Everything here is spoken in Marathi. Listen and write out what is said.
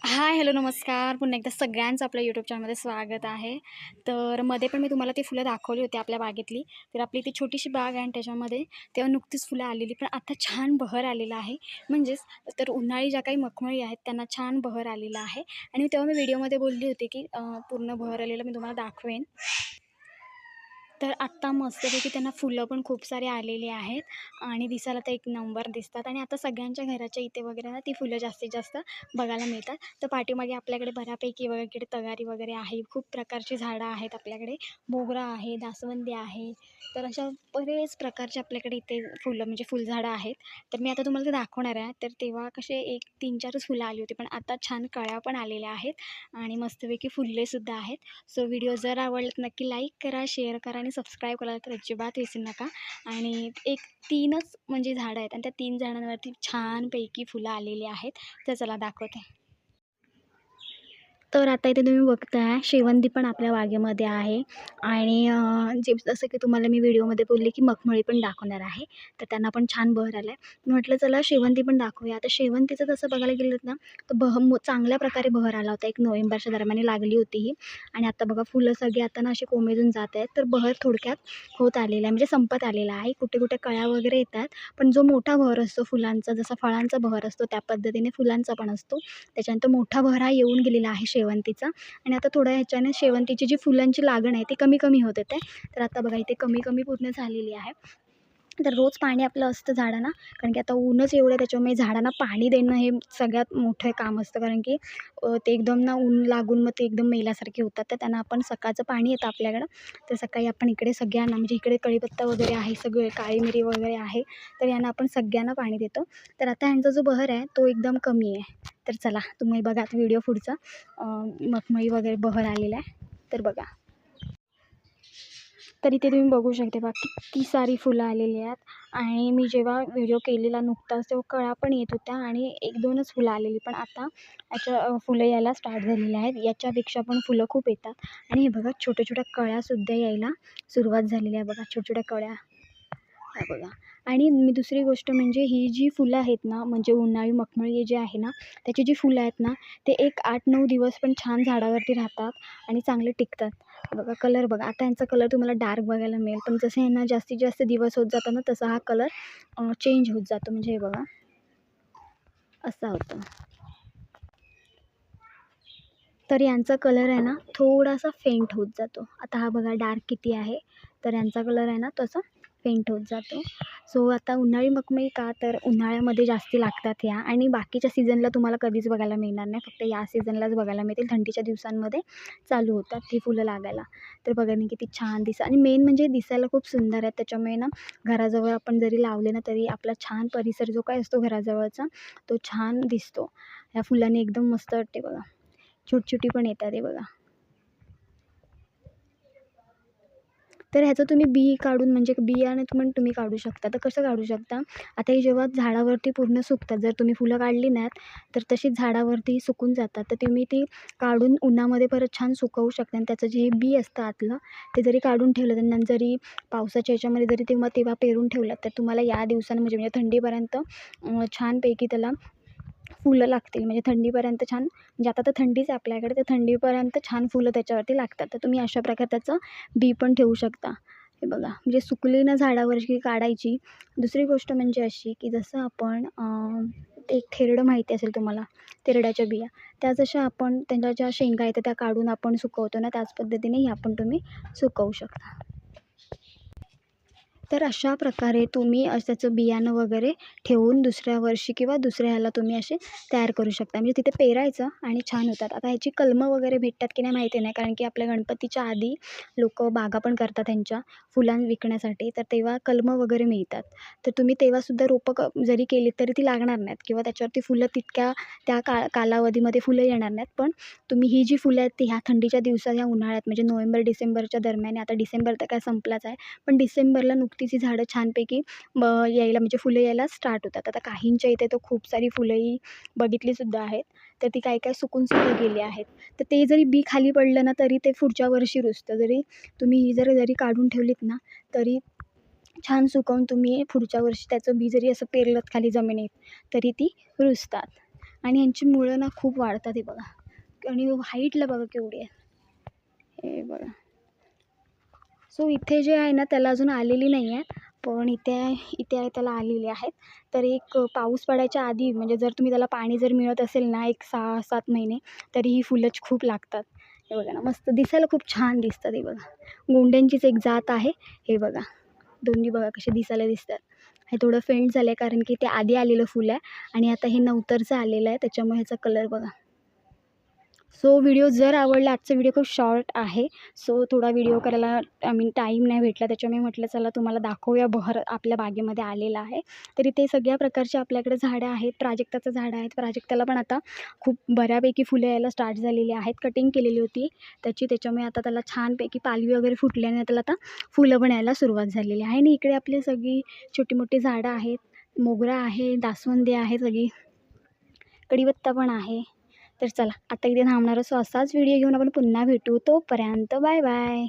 हाय, हॅलो, नमस्कार. पुन्हा एकदा सगळ्यांचं आपल्या यूट्यूब चॅनलमध्ये स्वागत आहे. तर मध्ये पण मी तुम्हाला ती फुलं दाखवली होती आपल्या बागेतली. तर आपली ती छोटीशी बाग आहे आणि त्याच्यामध्ये तेव्हा नुकतीच फुलं आलेली, पण आता छान बहर आलेला आहे. म्हणजेच तर उन्हाळी ज्या काही मखमळी आहेत त्यांना छान बहर आलेला आहे आणि तेव्हा मी व्हिडिओमध्ये बोलली होती की पूर्ण बहर आलेलं मी तुम्हाला दाखवेन. तर आत्ता मस्तपैकी त्यांना फुलं पण खूप सारे आलेली आहेत आणि दिसायला तर एक नंबर दिसतात आणि आता सगळ्यांच्या घराच्या इथे वगैरे ना ती फुलं जास्तीत जास्त बघायला मिळतात. तर पाठीमागे आपल्याकडे बऱ्यापैकी बघा इकडे तगारी वगैरे आहे. खूप प्रकारची झाडं आहेत आपल्याकडे. मोगरा आहे, जास्वंदी आहे. तर अशा बरेच प्रकारचे आपल्याकडे इथे फुलं म्हणजे फुलझाडं आहेत. तर मी आता तुम्हाला ते दाखवणार आहे. तर तेव्हा कसे एक 3-4च फुलं आली होती. पण आता छान कळ्या पण आलेल्या आहेत आणि मस्तपैकी फुललेसुद्धा आहेत. सो व्हिडिओ जर आवडला तर नक्की लाईक करा, शेअर करा आणि सबस्क्राईब करायला तर अजिबात विसरू नका. आणि एक 3च म्हणजे झाडं आहेत आणि त्या 3 झाडांवरती छानपैकी फुलं आलेली आहेत. तर चला दाखवते. तर आता इथे तुम्ही बघताय शेवंती पण आपल्या बागेमध्ये आहे आणि जे जसं की तुम्हाला मी व्हिडिओमध्ये बोलले की मखमली पण दाखवणार आहे. तर त्यांना पण छान बहर आला आहे. म्हटलं चला शेवंती पण दाखवूया. आता शेवंतीचं तसं बघायला गेलं ना तर चांगल्या प्रकारे बहर आला होता. 1 नोव्हेंबरच्या दरम्यान लागली होती ही आणि आता बघा फुलं सगळी आता ना अशी कोमेजून जात आहेत. तर बहर थोडक्यात होत आलेला आहे म्हणजे संपत आलेला आहे. कुठे-कुठे कळ्या वगैरे येतात. पण जो मोठा बहर असतो फुलांचा जसा फळांचा बहर असतो त्या पद्धतीने फुलांचा पण असतो. त्याच्यानंतर मोठा बहर हा येऊन गेलेला आहे शेवंतीचा आणि आता थोड्या ह्याच्याने शेवंतीची जी फुलांची लागण आहे ती कमी-कमी होत येते. तर आता बघा इथे कमी-कमी पूर्ण झालेली आहे. तर रोज पाणी आपलं असतं झाडांना कारण की आता ऊनच एवढं आहे त्याच्यामुळे झाडांना पाणी देणं हे सगळ्यात मोठं काम असतं कारण की ते एकदम ना ऊन लागून मग ते एकदम मेल्यासारखे होतात. तर त्यांना आपण सकाळचं पाणी येतं आपल्याकडं. तर सकाळी आपण इकडे सगळ्यांना म्हणजे इकडे कढीपत्ता वगैरे आहे सगळे काळी मिरी वगैरे आहे. तर यांना आपण सगळ्यांना पाणी देतो. तर आता ह्यांचा जो बहर आहे तो एकदम कमी आहे. तर चला तुम्ही बघा व्हिडिओ पुढचा मखमली वगैरे बहर आलेला आहे. तर बघा. तर इथे तुम्ही बघू शकता बघा किती सारी फुलं आलेली आहेत आणि मी जेव्हा व्हिडिओ केलेला नुकताच तेव्हा कळ्या पण येत होत्या आणि 1-2च फुलं आलेली. पण आता याच्या फुलं यायला स्टार्ट झालेली आहेत. याच्यापेक्षा पण फुलं खूप येतात आणि हे बघा छोट्या-छोट्या कळ्यासुद्धा यायला सुरुवात झालेली आहे बघा छोट्या-छोट्या कळ्या. हा बघा आणि मी दुसरी गोष्ट म्हणजे ही जी फुलं आहेत ना म्हणजे उन्हाळी मखमली जे आहे ना त्याची जी फुलं आहेत ना ते एक 8-9 दिवस पण छान झाडावरती राहतात आणि चांगले टिकतात. हे बघा कलर बघा आता यांचा कलर तुम्हाला डार्क बघायला मिळेल पण जसं यांना जास्तीत जास्त दिवस होत जातात ना तसा हा कलर चेंज होत जातो म्हणजे हे बघा असा होतं. तर यांचा कलर आहे ना थोडासा फेंट होत जातो. आता हा बघा डार्क किती आहे. तर यांचा कलर आहे ना तसा फेंट होत जातो. सो आता उन्हाळी मखमली का तर उन्हाळ्यामध्ये जास्ती लागतात ह्या आणि बाकीच्या सीझनला तुम्हाला कधीच बघायला मिळणार नाही. फक्त या सीझनलाच बघायला मिळतील. थंडीच्या दिवसांमध्ये चालू होतात ही फुलं लागायला. तर बघा ना किती छान आणि मेन म्हणजे दिसायला खूप सुंदर आहेत. त्याच्यामुळे ना घराजवळ आपण जरी लावले ना तरी आपला छान परिसर जो काय असतो घराजवळचा तो छान दिसतो. ह्या फुलांनी एकदम मस्त वाटते बघा. छोटी-छोटी पण येतात हे बघा. तर ह्याचं तुम्ही बी काढून म्हणजे बियाणं पण तुम्ही काढू शकता. तर कसं काढू शकता? आता हे जेव्हा झाडावरती पूर्ण सुकतात, जर तुम्ही फुलं काढली नाहीत, तर तशीच झाडावरती सुकून जातात. तर तुम्ही ती काढून उन्हामध्ये परत छान सुकवू शकता आणि त्याचं जे बी असतं आतलं, ते जरी काढून ठेवलं आणि नंतर जरी पावसाच्या ह्याच्यामध्ये जरी तेव्हा पेरून ठेवलं, तर तुम्हाला या दिवसांमध्ये म्हणजे थंडीपर्यंत छानपैकी त्याला फुलं लागतील. म्हणजे थंडीपर्यंत छान म्हणजे आता तर थंडीच आहे आपल्याकडे, तर थंडीपर्यंत छान फुलं त्याच्यावरती लागतात. तर तुम्ही अशा प्रकारे त्याचं बी पण ठेवू शकता. हे बघा म्हणजे सुकली ना झाडावरची काढायची. दुसरी गोष्ट म्हणजे अशी की जसं आपण ते एक थेरडं माहिती असेल तुम्हाला, तेरड्याच्या बिया. त्या जशा आपण त्यांच्या ज्या शेंगा येतात त्या काढून आपण सुकवतो ना, त्याच पद्धतीने ह्या पण तुम्ही सुकवू शकता. तर अशा प्रकारे तुम्ही त्याचं बियाणं वगैरे ठेवून दुसऱ्या वर्षी किंवा दुसऱ्या ह्याला तुम्ही असे तयार करू शकता. म्हणजे तिथे पेरायचं आणि छान होतात. आता ह्याची कलमं वगैरे भेटतात की नाही माहिती नाही. कारण की आपल्या गणपतीच्या आधी लोकं बागा पण करतात ह्यांच्या फुलं विकण्यासाठी. तर तेव्हा कलमं वगैरे मिळतात. तर तुम्ही तेव्हासुद्धा रोपं जरी केलीत तरी ती लागणार नाहीत किंवा त्याच्यावरती फुलं तितक्या त्या कालावधीमध्ये फुलं येणार नाहीत. पण तुम्ही ही जी फुलं आहेत ती ह्या थंडीच्या दिवसात ह्या उन्हाळ्यात म्हणजे नोव्हेंबर-डिसेंबरच्या दरम्यान आता डिसेंबर तर काय संपलाच आहे. पण डिसेंबरला नुकतीच ही झाडं छानपैकी यायला म्हणजे फुलं यायला स्टार्ट होतात. आता काहींच्या इथे तर खूप सारी फुलंही बघितलीसुद्धा आहेत. तर ती काही काही सुकूनसुद्धा गेली आहेत. तर ते जरी बी खाली पडलं ना तरी ते पुढच्या वर्षी रुजतं. जरी तुम्ही ही जरी काढून ठेवलीत ना तरी छान सुकवून तुम्ही पुढच्या वर्षी त्याचं बी जरी असं पेरलत खाली जमिनीत तरी ती रुजतात. आणि यांची मुळं ना खूप वाढतात हे बघा. आणि हाईटला बघा केवढी आहे हे बघा. सो इथे जे आहे ना त्याला अजून आलेली नाही आहे, पण इथे इथे त्याला आलेली आहेत. तर एक पाऊस पडायच्या आधी म्हणजे जर तुम्ही त्याला पाणी जर मिळत असेल ना एक 6-7 महिने, तरी ही फुलं खूप लागतात. हे बघा ना, मस्त दिसायला खूप छान दिसतात. हे बघा, गोंड्यांचीच एक जात आहे. हे बघा, दोन्ही बघा कसे दिसायला दिसतात. हे थोडं फेंट झालं आहे कारण की ते आधी आलेलं फुल आहे आणि आता हे नंतरचं आलेलं आहे, त्याच्यामुळे ह्याचा कलर बघा. सो व्हिडिओ जर आवडला, आजचा व्हिडिओ खूप शॉर्ट आहे, सो थोडा व्हिडिओ करायला टाईम नाही भेटला, त्याच्यामुळे म्हटलं चला तुम्हाला दाखवूया बहर आपल्या बागेमध्ये आलेला आहे. तर इथे सगळ्या प्रकारचे आपल्याकडे झाडं आहेत. प्राजक्ताचं झाड आहेत, प्राजक्ताला पण आता खूप बऱ्यापैकी फुलं यायला स्टार्ट झालेली आहेत. कटिंग केलेली होती त्याची, त्याच्यामुळे आता त्याला छानपैकी पालवी वगैरे फुटल्याने त्याला आता फुलं पण यायला सुरुवात झालेली आहे. आणि इकडे आपली सगळी छोटी मोठी झाडं आहेत, मोगरा आहे, जास्वंदी आहे, सगळी कढीपत्ता पण आहे. तर चला आता इथे थांबणार असो, असाच व्हिडिओ घेऊन आपण पुन्हा भेटू. तोपर्यंत बाय बाय.